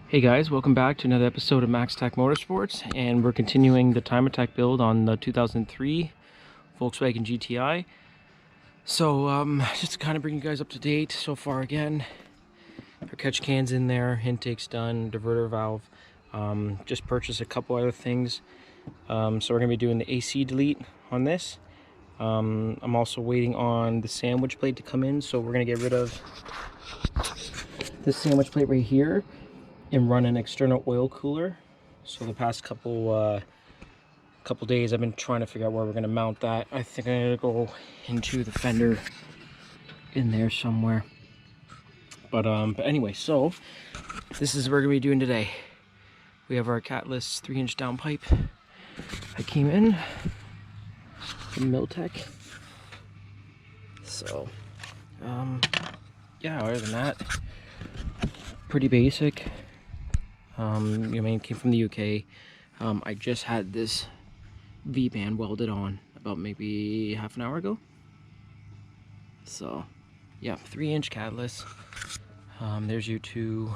Hey guys, welcome back to another episode of Max Attack Motorsports, and we're continuing the time attack build on the 2003 Volkswagen GTI. So just to kind of bring you guys up to date so far again, our catch can's in there, intake's done, diverter valve, just purchased a couple other things. So we're going to be doing the AC delete on this. I'm also waiting on the sandwich plate to come in, so we're going to get rid of this sandwich plate right here and run an external oil cooler. So the past couple days I've been trying to figure out where we're going to mount that. I think I'm going to go into the fender in there somewhere. But anyway, so this is what we're going to be doing today. We have our Catless 3-inch downpipe that came in from Milltek. So yeah, other than that, pretty basic. I mean, it came from the UK. I just had this Vband welded on about maybe half an hour ago. So yeah, 3-inch Catless. There's your two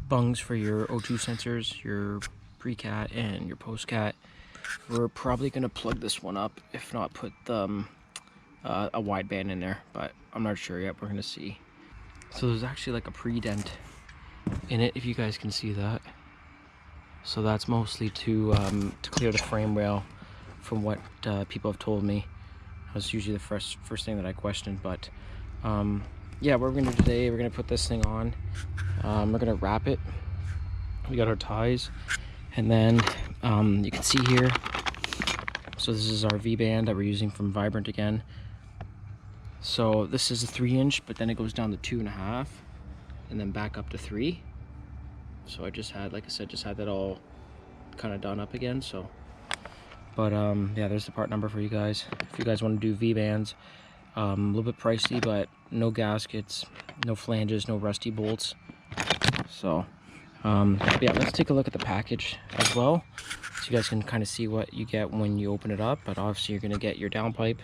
bungs for your O2 sensors, your pre-cat and your post-cat. We're probably gonna plug this one up, if not put a wideband in there, but I'm not sure yet. We're gonna see. So there's actually like a pre-dent in it, if you guys can see that. So that's mostly to clear the frame rail, from what people have told me. That's usually the first thing that I questioned. But yeah, what we're gonna do today, we're gonna put this thing on. We're gonna wrap it. We got our ties, and then you can see here, so this is our Vband that we're using from Vibrant again. So this is a 3-inch, but then it goes down to 2.5 and then back up to 3. So I just had, like I said, just had that all kind of done up again. So but yeah, there's the part number for you guys if you guys want to do V-bands. A little bit pricey, but no gaskets, no flanges, no rusty bolts. So yeah, let's take a look at the package as well, so you guys can kind of see what you get when you open it up. But obviously you're going to get your downpipe.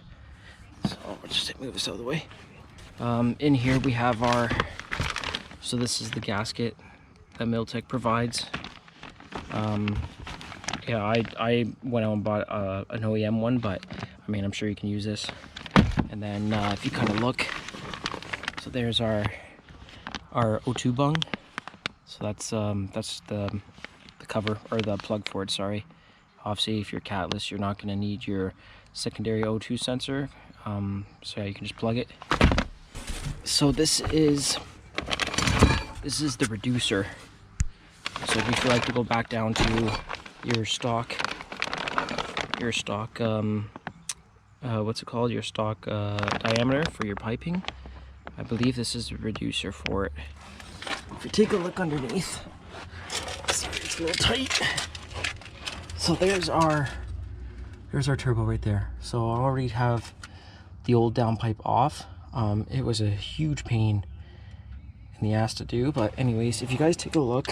So I'll just move this out of the way. In here we have our, so this is the gasket that Milltek provides. Yeah, I went out and bought an OEM one, but I mean, I'm sure you can use this. And then if you kind of look, so there's our O2 bung. So that's the cover, or the plug for it, sorry. Obviously, if you're Catless, you're not going to need your secondary O2 sensor. So yeah, you can just plug it. So this is the reducer. So if you feel like to go back down to your stock what's it called, your stock diameter for your piping, I believe this is a reducer for it. If you take a look underneath, sorry, it's a little tight. So there's our turbo right there. So I already have the old downpipe off. It was a huge pain in the ass to do, but anyways, if you guys take a look,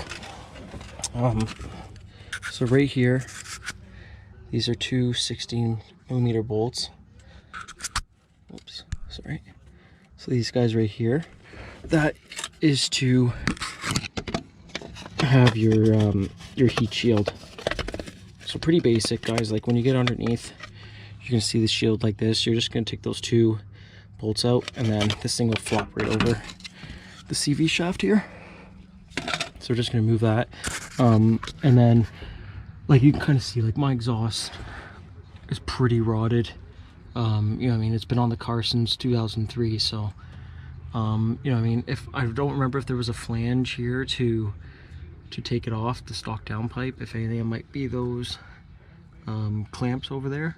so right here, these are two 16mm bolts. Oops, sorry. So these guys right here, that is to have your heat shield. So pretty basic, guys. Like when you get underneath, you're gonna see the shield like this. You're just gonna take those two bolts out, and then this thing will flop right over the CV shaft here. So we're just gonna move that, and then like you can kind of see, like my exhaust is pretty rotted. You know what I mean, it's been on the car since 2003. So you know what I mean, if I don't remember if there was a flange here to take it off the stock downpipe. If anything, it might be those clamps over there,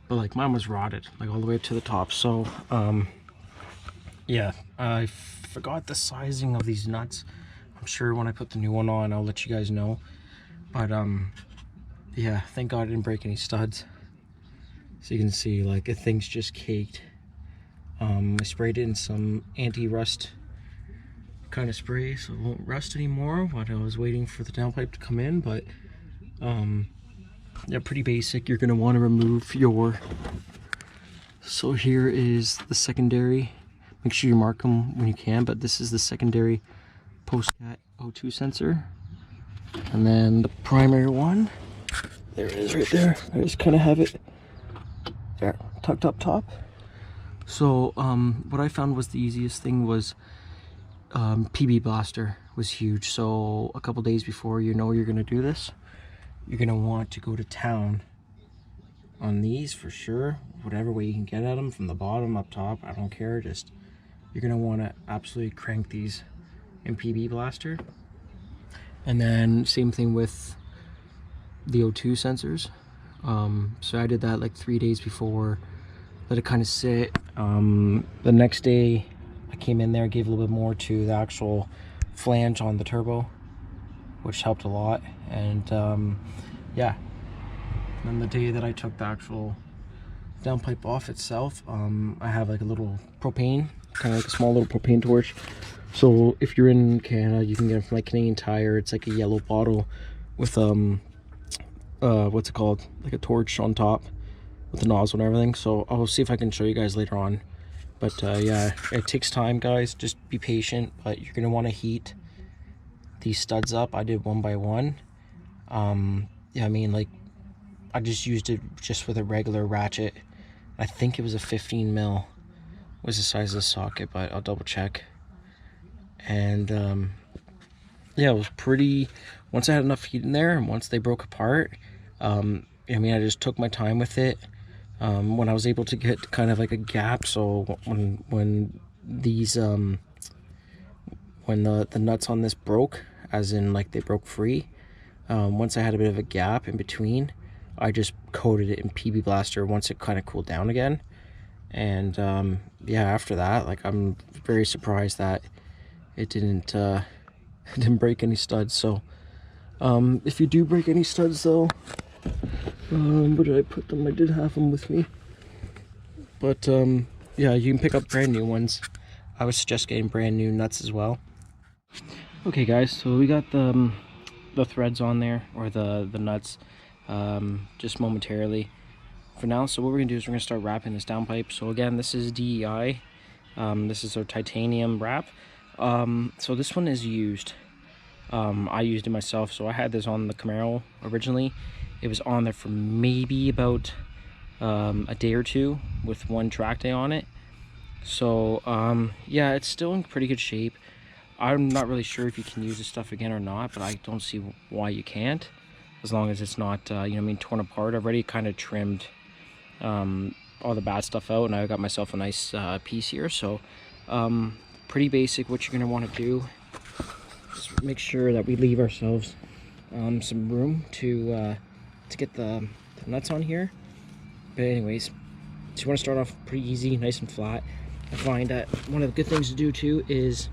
but like mine was rotted like all the way up to the top. So yeah, I forgot the sizing of these nuts. I'm sure when I put the new one on, I'll let you guys know. But yeah, thank God I didn't break any studs. So you can see, like, the thing's just caked. I sprayed it in some anti-rust kind of spray, so it won't rust anymore while I was waiting for the downpipe to come in. But yeah, pretty basic. You're going to want to remove your, so here is the secondary. Make sure you mark them when you can, but this is the secondary post-cat O2 sensor, and then the primary one, there it is right there. I just kind of have it there tucked up top. So what I found was the easiest thing was PB blaster was huge. So a couple days before you know you're gonna do this, you're gonna want to go to town on these for sure. Whatever way you can get at them, from the bottom up top, I don't care. Just you're gonna want to absolutely crank these in PB blaster. And then same thing with the O2 sensors. So I did that like 3 days before, let it kind of sit. The next day I came in there, gave a little bit more to the actual flange on the turbo, which helped a lot. And yeah, and then the day that I took the actual downpipe off itself, I have like a little propane, kind of like a small little propane torch. So if you're in Canada, you can get it from like Canadian Tire. It's like a yellow bottle with what's it called, like a torch on top with the nozzle and everything. So I'll see if I can show you guys later on. But yeah, it takes time, guys. Just be patient. But you're gonna want to heat these studs up. I did one by one. Yeah, I mean, like, I just used it just with a regular ratchet. I think it was a 15 mil was the size of the socket, but I'll double check. And yeah, it was pretty, once I had enough heat in there and once they broke apart, I mean, I just took my time with it. When I was able to get kind of like a gap, so when these when the nuts on this broke, as in like they broke free, once I had a bit of a gap in between, I just coated it in PB blaster once it kind of cooled down again. And yeah, after that, like, I'm very surprised that it didn't break any studs. So if you do break any studs though, where did I put them? I did have them with me, but yeah, you can pick up brand new ones. I would suggest getting brand new nuts as well. Okay guys, so we got the threads on there, or the nuts, just momentarily for now. So what we're gonna do is we're gonna start wrapping this downpipe. So again, this is DEI. This is our titanium wrap. So this one is used. I used it myself. So I had this on the Camaro originally. It was on there for maybe about a day or two with one track day on it. So yeah, it's still in pretty good shape. I'm not really sure if you can use this stuff again or not, but I don't see why you can't, as long as it's not you know what I mean, torn apart. I've already kind of trimmed all the bad stuff out, and I got myself a nice piece here. So pretty basic. What you're going to want to do is make sure that we leave ourselves some room to get the nuts on here. But anyways, so you want to start off pretty easy, nice and flat. I find that one of the good things to do too is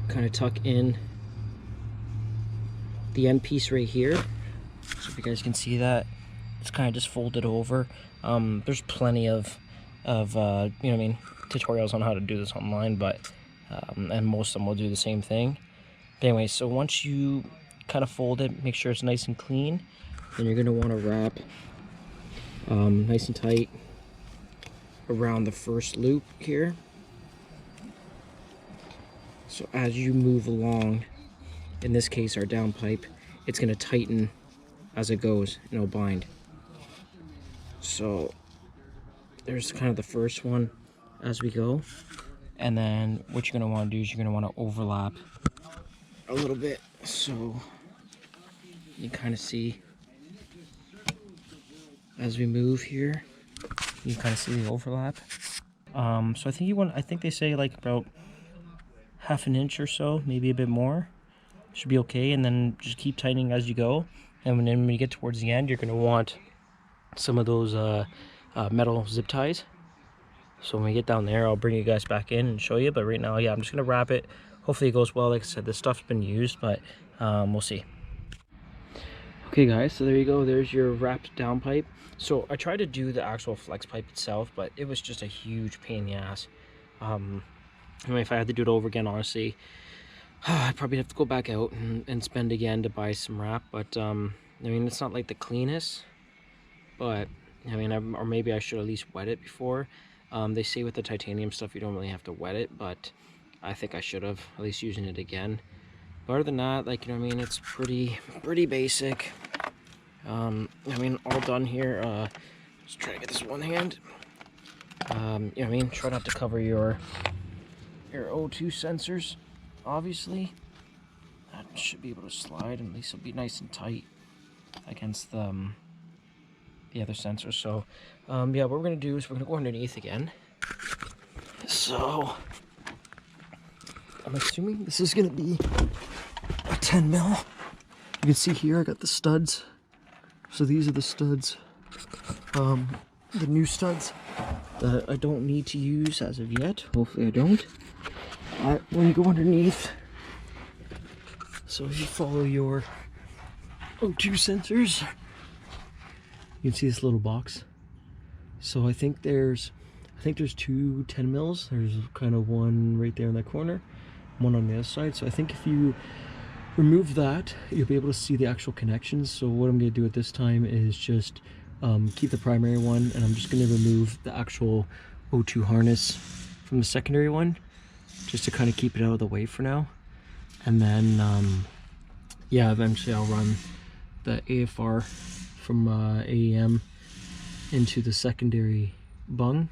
kind of tuck in the end piece right here. So if you guys can see that, it's kind of just folded over. There's plenty of you know what I mean, tutorials on how to do this online, but and most of them will do the same thing. But anyway, so once you kind of fold it, make sure it's nice and clean, then you're going to want to wrap nice and tight around the first loop here. So as you move along, in this case our downpipe, it's going to tighten as it goes, and it'll bind. So there's kind of the first one as we go. And then what you're going to want to do is you're going to want to overlap a little bit, so you kind of see as we move here, you kind of see the overlap. So I think you want, I think they say like about half an inch or so, maybe a bit more, should be okay. And then just keep tightening as you go. And when you get towards the end, you're going to want some of those metal zip ties. So when we get down there, I'll bring you guys back in and show you. But right now, yeah, I'm just going to wrap it. Hopefully it goes well. Like I said, this stuff's been used, but we'll see. Okay guys, so there you go. There's your wrapped downpipe. So I tried to do the actual flex pipe itself, but it was just a huge pain in the ass. I mean, if I had to do it over again, honestly, I'd probably have to go back out and spend again to buy some wrap. But I mean, it's not like the cleanest, but I mean, or maybe I should at least wet it before. They say with the titanium stuff you don't really have to wet it, but I think I should have at least using it again. But other than that, like, you know what I mean, it's pretty basic. I mean, all done here. Just try to get this one hand. You know what I mean, try not to cover your O2 sensors, obviously. That should be able to slide, and at least it'll be nice and tight against the other sensors. So yeah, what we're gonna do is we're gonna go underneath again. So I'm assuming this is gonna be a 10 mil. You can see here I got the studs. So these are the studs, the new studs that I don't need to use as of yet. Hopefully I don't. When you go underneath, so if you follow your O2 sensors, you can see this little box. So I think there's two 10 mils. There's kind of one right there in that corner, one on the other side. So I think if you remove that, you'll be able to see the actual connections. So what I'm going to do at this time is just keep the primary one, and I'm just going to remove the actual O2 harness from the secondary one, just to kind of keep it out of the way for now. And then yeah, eventually I'll run the AFR from AEM into the secondary bung.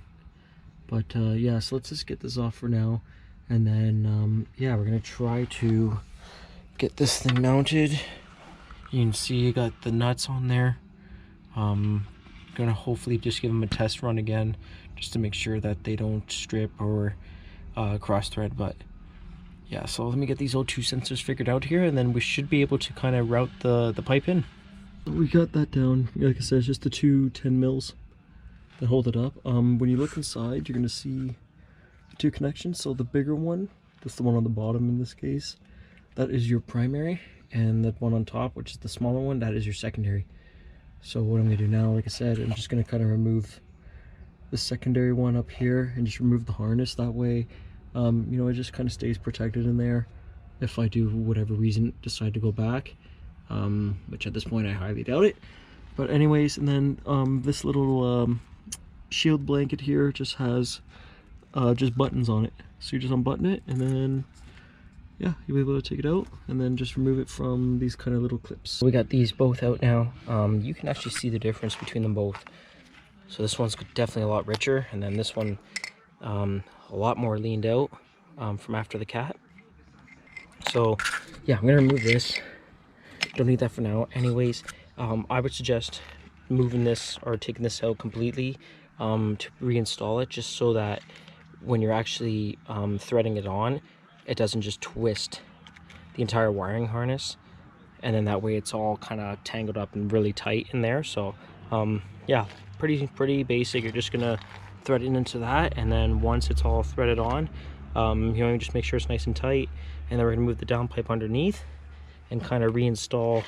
But yeah, so let's just get this off for now, and then yeah, we're gonna try to get this thing mounted. You can see you got the nuts on there. Gonna hopefully just give them a test run again, just to make sure that they don't strip or cross thread. But yeah, so let me get these O2 sensors figured out here, and then we should be able to kind of route the pipe in. We got that down. Like I said, it's just the two 10 mils that hold it up. When you look inside, you're gonna see the two connections. So the bigger one, that's the one on the bottom in this case, that is your primary, and the one on top, which is the smaller one, that is your secondary. So what I'm gonna do now, like I said, I'm just gonna kind of remove the secondary one up here and just remove the harness. That way, you know, it just kind of stays protected in there if I do, whatever reason, decide to go back, which at this point I highly doubt it. But anyways, and then this little shield blanket here just has just buttons on it. So you just unbutton it, and then yeah, you'll be able to take it out and then just remove it from these kind of little clips. We got these both out now. You can actually see the difference between them both. So this one's definitely a lot richer, and then this one a lot more leaned out from after the cat. So yeah, I'm gonna remove this. Don't need that for now. Anyways, I would suggest moving this or taking this out completely to reinstall it, just so that when you're actually threading it on, it doesn't just twist the entire wiring harness, and then that way it's all kind of tangled up and really tight in there. So yeah, pretty basic. You're just gonna thread it into that, and then once it's all threaded on, you know, just make sure it's nice and tight, and then we're gonna move the downpipe underneath and kind of reinstall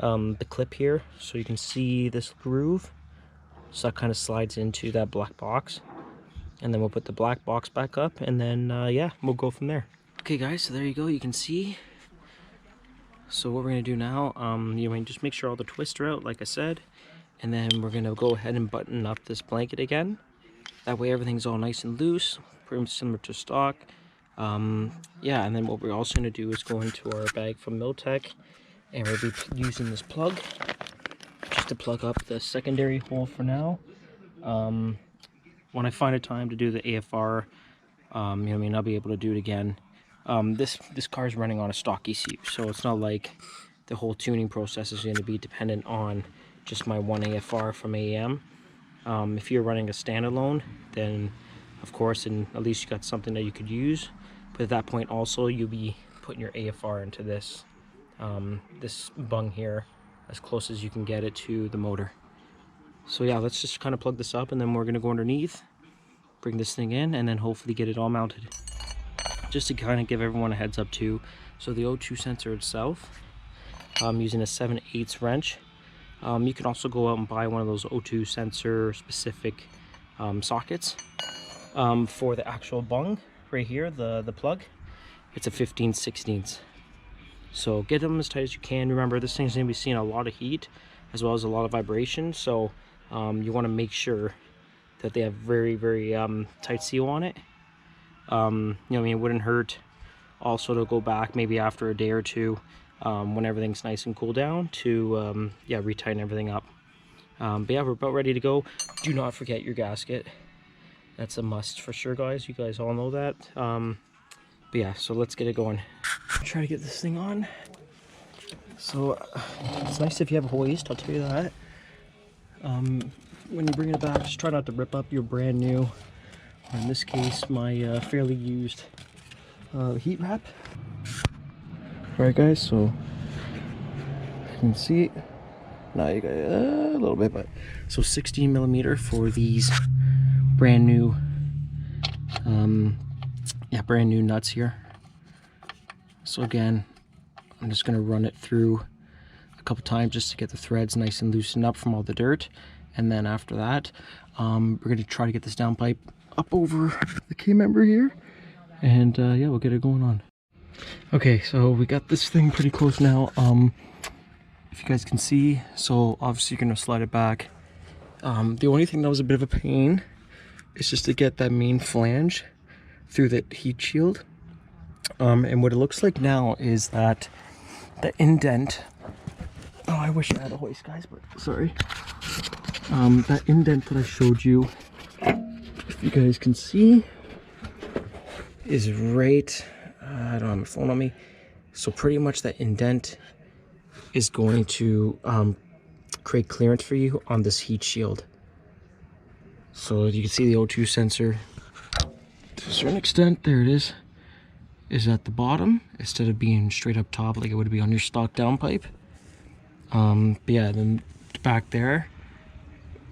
the clip here, so you can see this groove. So that kind of slides into that black box, and then we'll put the black box back up, and then yeah, we'll go from there. Okay guys, so there you go, you can see. So what we're gonna do now, you know, just make sure all the twists are out, like I said, and then we're gonna go ahead and button up this blanket again. That way everything's all nice and loose, pretty similar to stock. Yeah, and then what we're also gonna do is go into our bag from Milltek, and we'll be using this plug just to plug up the secondary hole for now. When I find a time to do the AFR, you know, I mean, I'll be able to do it again. This car is running on a stock ECU, so it's not like the whole tuning process is going to be dependent on just my one AFR from AEM. If you're running a standalone, then of course, and at least you got something that you could use. But at that point also, you'll be putting your AFR into this this bung here as close as you can get it to the motor. So yeah, let's just kind of plug this up, and then we're going to go underneath, bring this thing in, and then hopefully get it all mounted. Just to kind of give everyone a heads up too, so the O2 sensor itself, I'm using a 7/8 wrench. You can also go out and buy one of those O2 sensor specific sockets for the actual bung right here, the plug. It's a 15/16. So get them as tight as you can. Remember, this thing's going to be seeing a lot of heat as well as a lot of vibration, so you want to make sure that they have very tight seal on it. You know, I mean, it wouldn't hurt also to go back maybe after a day or two, when everything's nice and cool down, to yeah, retighten everything up. But yeah, we're about ready to go. Do not forget your gasket. That's a must for sure, guys. You guys all know that. But yeah, so let's get it going. Try to get this thing on. So it's nice if you have a hoist, I'll tell you that. When you bring it back, just try not to rip up your brand new, or in this case, my fairly used heat wrap. Alright guys, so you can see, now you got a little bit, but so 16mm for these brand new, yeah, brand new nuts here. So again, I'm just gonna run it through a couple times just to get the threads nice and loosened up from all the dirt, and then after that, we're gonna try to get this downpipe up over the K-member here, and yeah, we'll get it going on. Okay, so we got this thing pretty close now. If you guys can see, so obviously you're gonna slide it back. The only thing that was a bit of a pain is just to get that main flange through the heat shield. And what it looks like now is that the indent, oh, I wish I had a hoist, guys, but sorry. That indent that I showed you, if you guys can see, is right, I don't have my phone on me, so pretty much that indent is going to create clearance for you on this heat shield. So you can see the O2 sensor to a certain extent, there it is at the bottom instead of being straight up top like it would be on your stock downpipe. But yeah, then back there,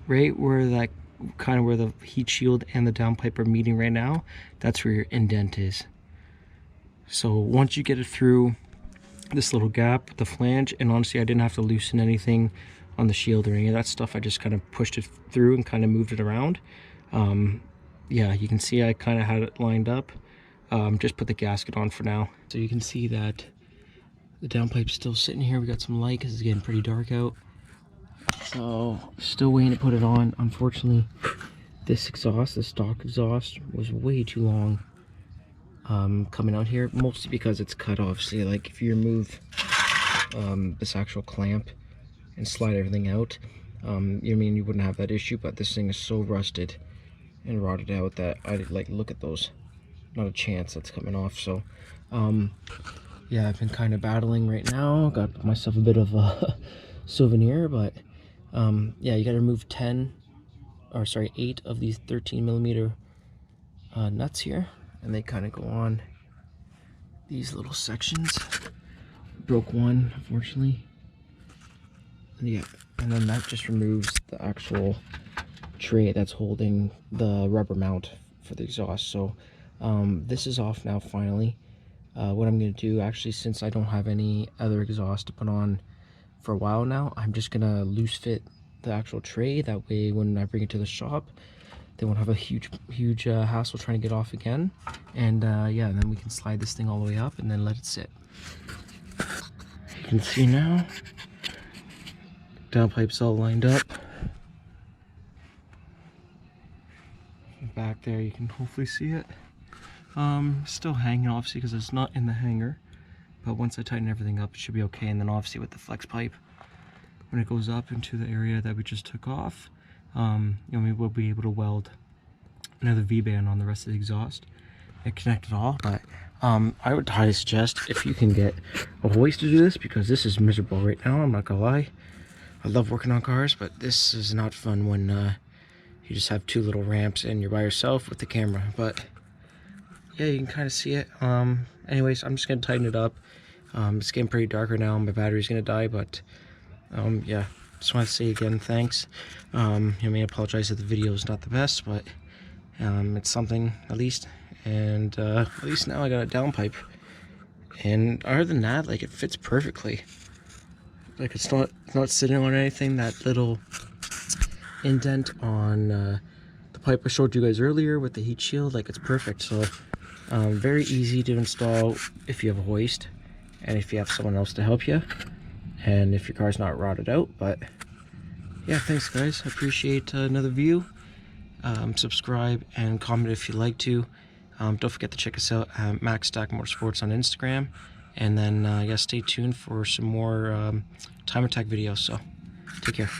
right where that kind of where the heat shield and the downpipe are meeting right now, that's where your indent is. So once you get it through this little gap, the flange, and honestly I didn't have to loosen anything on the shield or any of that stuff, I just kind of pushed it through and kind of moved it around. Yeah, you can see I kind of had it lined up. Just put the gasket on for now. So you can see that the downpipe's still sitting here. We got some light because it's getting pretty dark out. So still waiting to put it on. Unfortunately, this exhaust, the stock exhaust, was way too long coming out here, mostly because it's cut, obviously. Like if you remove this actual clamp and slide everything out, you mean you wouldn't have that issue, but this thing is so rusted and rotted out that I like, look at those, not a chance that's coming off. So yeah, I've been kind of battling right now. Got myself a bit of a souvenir, but yeah, you got to remove 8 of these 13mm nuts here, and they kind of go on these little sections. Broke one, unfortunately. And yeah, and then that just removes the actual tray that's holding the rubber mount for the exhaust. So this is off now finally. What I'm going to do, actually, since I don't have any other exhaust to put on for a while now, I'm just going to loose fit the actual tray. That way when I bring it to the shop, they won't have a huge hassle trying to get off again. And yeah, then we can slide this thing all the way up and then let it sit. You can see now, downpipe's all lined up. Back there you can hopefully see it. Still hanging, obviously, because it's not in the hanger, but once I tighten everything up it should be okay. And then obviously with the flex pipe, when it goes up into the area that we just took off, you know, we will be able to weld another V-band on the rest of the exhaust and connect it all. But I would highly suggest if you can get a hoist to do this, because this is miserable right now, I'm not gonna lie. I love working on cars, but this is not fun when you just have two little ramps and you're by yourself with the camera. But yeah, you can kind of see it. Anyways, I'm just gonna tighten it up. It's getting pretty dark right now. My battery's gonna die, but yeah, just want to say again, thanks. I may apologize that the video is not the best, but it's something at least. And at least now I got a downpipe, and other than that, like, it fits perfectly. Like, it's not sitting on anything. That little indent on the pipe I showed you guys earlier with the heat shield, like, it's perfect. So very easy to install if you have a hoist and if you have someone else to help you, and if your car's not rotted out. But yeah, thanks guys, I appreciate another view. Subscribe and comment if you'd like to. Don't forget to check us out at Max Stack Motorsports on Instagram. And then, yeah, stay tuned for some more time attack videos. So, take care.